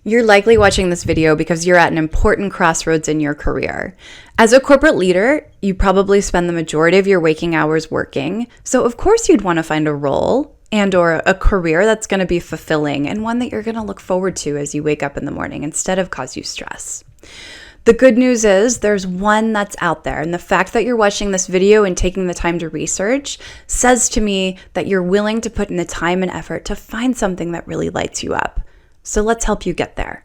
You're likely watching this video because you're at an important crossroads in your career. As a corporate leader, you probably spend the majority of your waking hours working, so of course you'd want to find a role and or a career that's going to be fulfilling and one that you're going to look forward to as you wake up in the morning instead of cause you stress. The good news is there's one that's out there, and the fact that you're watching this video and taking the time to research says to me that you're willing to put in the time and effort to find something that really lights you up. So let's help you get there.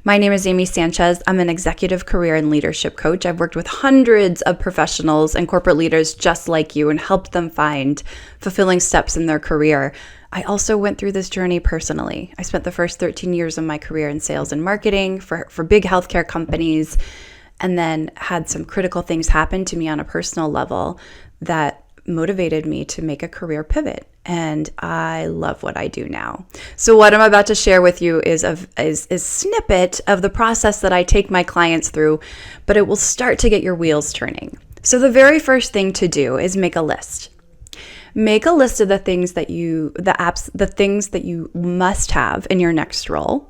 My name is Amy Sanchez. I'm an executive career and leadership coach. I've worked with hundreds of professionals and corporate leaders just like you and helped them find fulfilling steps in their career. I also went through this journey personally. I spent the first 13 years of my career in sales and marketing for big healthcare companies, and then had some critical things happen to me on a personal level that motivated me to make a career pivot. And I love what I do now. So what I'm about to share with you is a snippet of the process that I take my clients through, but it will start to get your wheels turning. So the very first thing to do is make a list. Make a list of the things that you must have in your next role,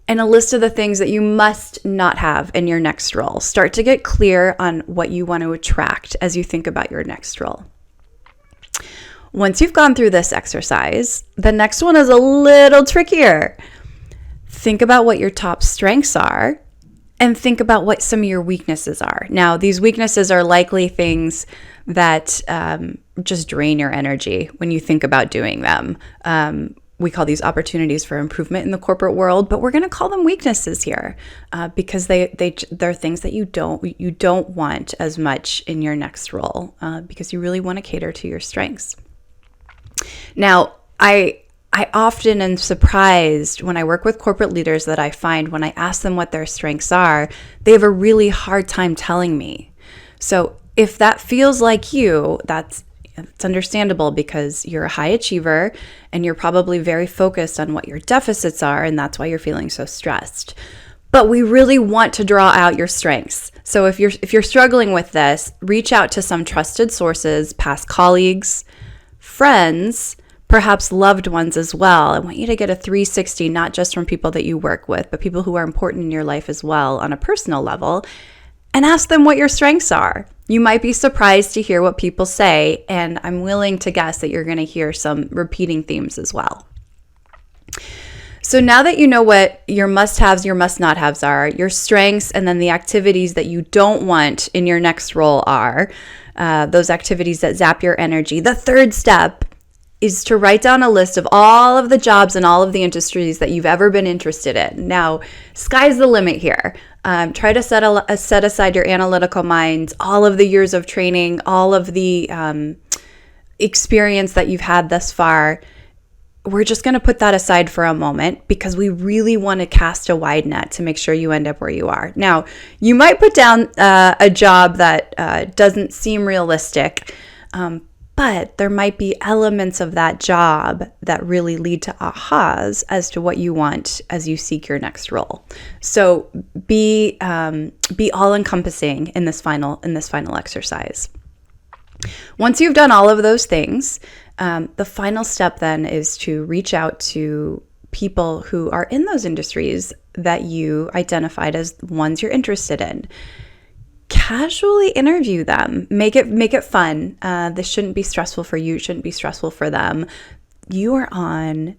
and a list of the things that you must not have in your next role. Start to get clear on what you want to attract as you think about your next role. Once you've gone through this exercise, the next one is a little trickier. Think about what your top strengths are and think about what some of your weaknesses are. Now, these weaknesses are likely things that just drain your energy when you think about doing them. We call these opportunities for improvement in the corporate world, but we're going to call them weaknesses here because they're things that you don't want as much in your next role because you really want to cater to your strengths. Now, I often am surprised when I work with corporate leaders that I find when I ask them what their strengths are, they have a really hard time telling me. So if that feels like you, it's understandable because you're a high achiever and you're probably very focused on what your deficits are, and that's why you're feeling so stressed. But we really want to draw out your strengths. So if you're struggling with this, reach out to some trusted sources, past colleagues, friends, perhaps loved ones as well. I want you to get a 360, not just from people that you work with, but people who are important in your life as well on a personal level, and ask them what your strengths are. You might be surprised to hear what people say, and I'm willing to guess that you're going to hear some repeating themes as well. So now that you know what your must-haves, your must-not-haves are, your strengths, and then the activities that you don't want in your next role are, those activities that zap your energy, the third step is to write down a list of all of the jobs and all of the industries that you've ever been interested in. Now, sky's the limit here. Try to set aside your analytical mind, all of the years of training, all of the experience that you've had thus far. We're just going to put that aside for a moment because we really want to cast a wide net to make sure you end up where you are. Now, you might put down a job that doesn't seem realistic, but there might be elements of that job that really lead to ahas as to what you want as you seek your next role. So be all-encompassing in this final exercise. Once you've done all of those things, the final step then is to reach out to people who are in those industries that you identified as ones you're interested in. Casually interview them. Make it fun. This shouldn't be stressful for you. It shouldn't be stressful for them. You are on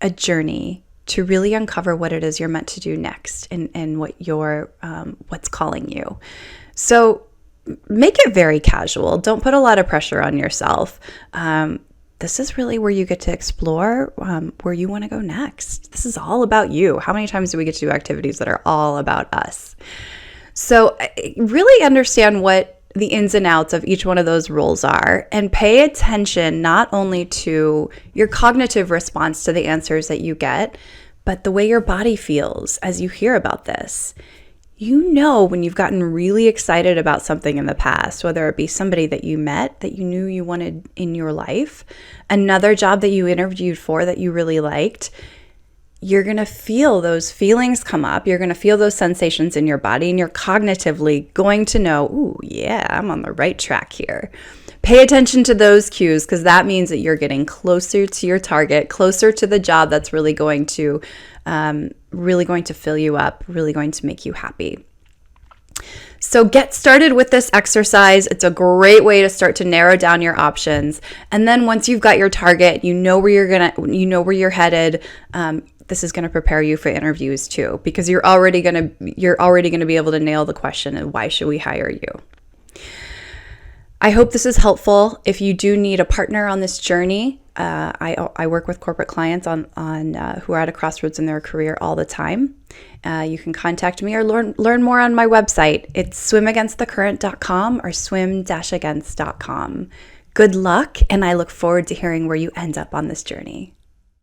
a journey to really uncover what it is you're meant to do next and what's calling you. So make it very casual. Don't put a lot of pressure on yourself. This is really where you get to explore where you want to go next. This is all about you. How many times do we get to do activities that are all about us? So really understand what the ins and outs of each one of those roles are, and pay attention not only to your cognitive response to the answers that you get, but the way your body feels as you hear about this. You know when you've gotten really excited about something in the past, whether it be somebody that you met that you knew you wanted in your life, another job that you interviewed for that you really liked. You're going to feel those feelings come up. You're going to feel those sensations in your body, and you're cognitively going to know, ooh, yeah, I'm on the right track here. Pay attention to those cues, because that means that you're getting closer to your target, closer to the job that's really going to fill you up, really going to make you happy. So get started with this exercise. It's a great way to start to narrow down your options. And then once you've got your target, you know where you're headed. This is going to prepare you for interviews too, because you're already going to be able to nail the question of why should we hire you? I hope this is helpful. If you do need a partner on this journey, I work with corporate clients on who are at a crossroads in their career all the time. You can contact me or learn more on my website. It's swimagainstthecurrent.com or swim-against.com. Good luck, and I look forward to hearing where you end up on this journey.